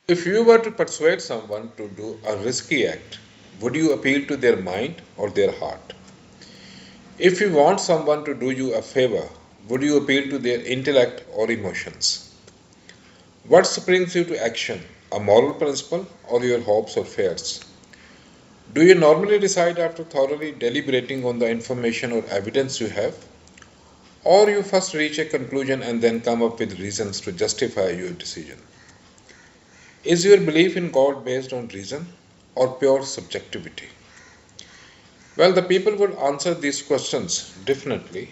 If you were to persuade someone to do a risky act, would you appeal to their mind or their heart? If you want someone to do you a favor, would you appeal to their intellect or emotions? What springs you to action, a moral principle or your hopes or fears? Do you normally decide after thoroughly deliberating on the information or evidence you have? Or you first reach a conclusion and then come up with reasons to justify your decision? Is your belief in God based on reason or pure subjectivity? Well, the people would answer these questions differently.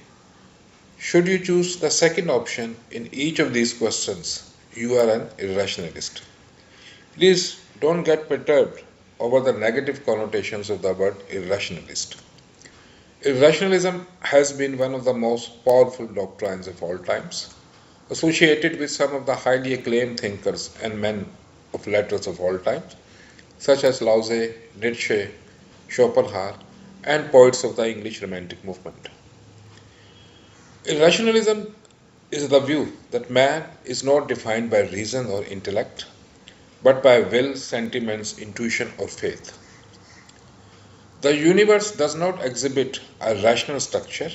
Should you choose the second option in each of these questions, you are an irrationalist. Please don't get perturbed over the negative connotations of the word irrationalist. Irrationalism has been one of the most powerful doctrines of all times, associated with some of the highly acclaimed thinkers and men of letters of all times, such as Lao Tse, Nietzsche, Schopenhauer, and poets of the English Romantic movement. Irrationalism is the view that man is not defined by reason or intellect, but by will, sentiments, intuition, or faith. The universe does not exhibit a rational structure.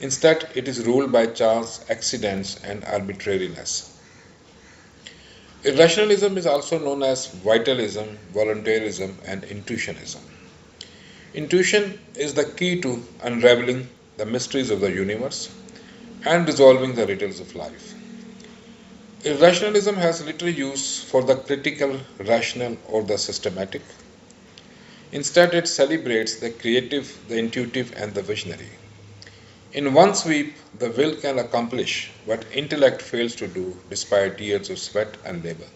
Instead, it is ruled by chance, accidents, and arbitrariness. Irrationalism is also known as Vitalism, Voluntarism, and Intuitionism. Intuition is the key to unraveling the mysteries of the universe and resolving the riddles of life. Irrationalism has little use for the critical, rational, or the systematic. Instead, it celebrates the creative, the intuitive, and the visionary. In one sweep, the will can accomplish what intellect fails to do despite years of sweat and labor.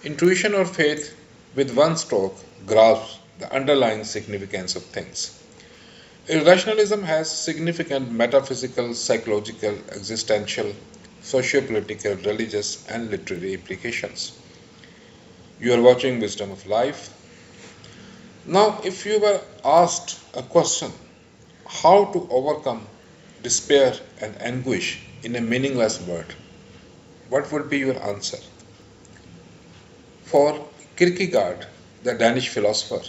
Intuition or faith, with one stroke, grasps the underlying significance of things. Irrationalism has significant metaphysical, psychological, existential, socio-political, religious, and literary implications. You are watching Wisdom of Life. Now, if you were asked a question, how to overcome despair and anguish in a meaningless world, what would be your answer? For Kierkegaard, the Danish philosopher,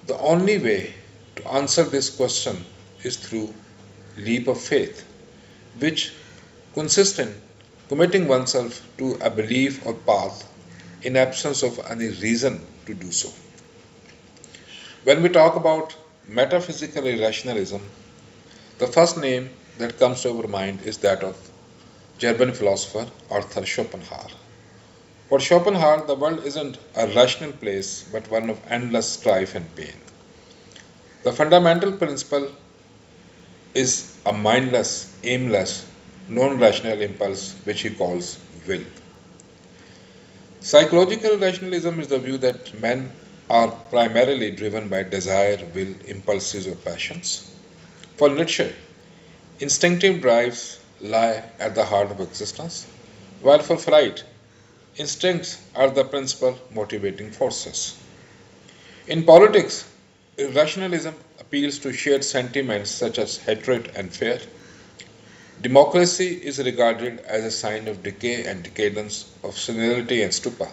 the only way to answer this question is through leap of faith, which consists in committing oneself to a belief or path in absence of any reason to do so. When we talk about metaphysical irrationalism, the first name that comes to our mind is that of German philosopher Arthur Schopenhauer. For Schopenhauer, the world isn't a rational place but one of endless strife and pain. The fundamental principle is a mindless, aimless, non-rational impulse which he calls will. Psychological rationalism is the view that men are primarily driven by desire, will, impulses, or passions. For Nietzsche, instinctive drives lie at the heart of existence, while for Freud, instincts are the principal motivating forces. In politics, irrationalism appeals to shared sentiments such as hatred and fear. Democracy is regarded as a sign of decay and decadence, of senility and stupor.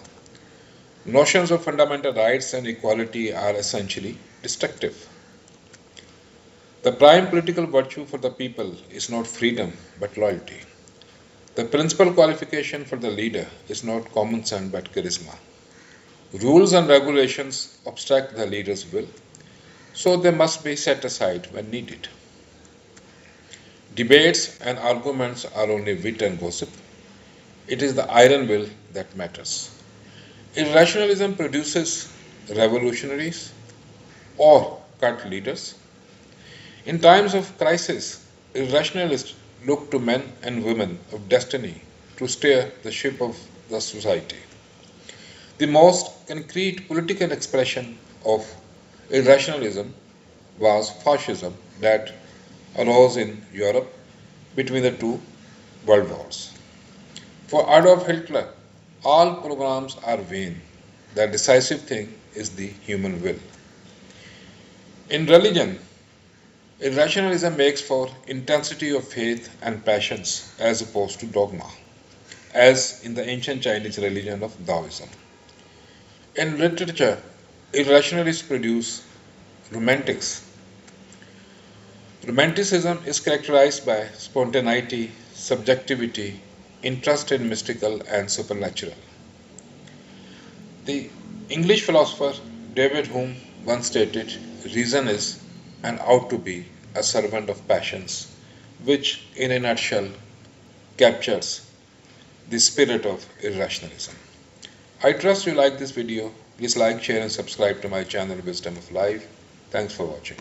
Notions of fundamental rights and equality are essentially destructive. The prime political virtue for the people is not freedom but loyalty. The principal qualification for the leader is not common sense but charisma. Rules and regulations obstruct the leader's will, so they must be set aside when needed. Debates and arguments are only wit and gossip. It is the iron will that matters. Irrationalism produces revolutionaries or cult leaders. In times of crisis, irrationalists look to men and women of destiny to steer the ship of the society. The most concrete political expression of irrationalism was fascism that arose in Europe between the two world wars. For Adolf Hitler, all programs are vain. The decisive thing is the human will. In religion, irrationalism makes for intensity of faith and passions as opposed to dogma. as in the ancient Chinese religion of Taoism. In literature, irrationalists produce romantics. Romanticism is characterized by spontaneity, subjectivity, interest in mystical and supernatural. The English philosopher David Hume once stated, "Reason is and ought to be a servant of passions," which in a nutshell captures the spirit of irrationalism. I trust you like this video. Please like, share and subscribe to my channel Wisdom of Life. Thanks for watching.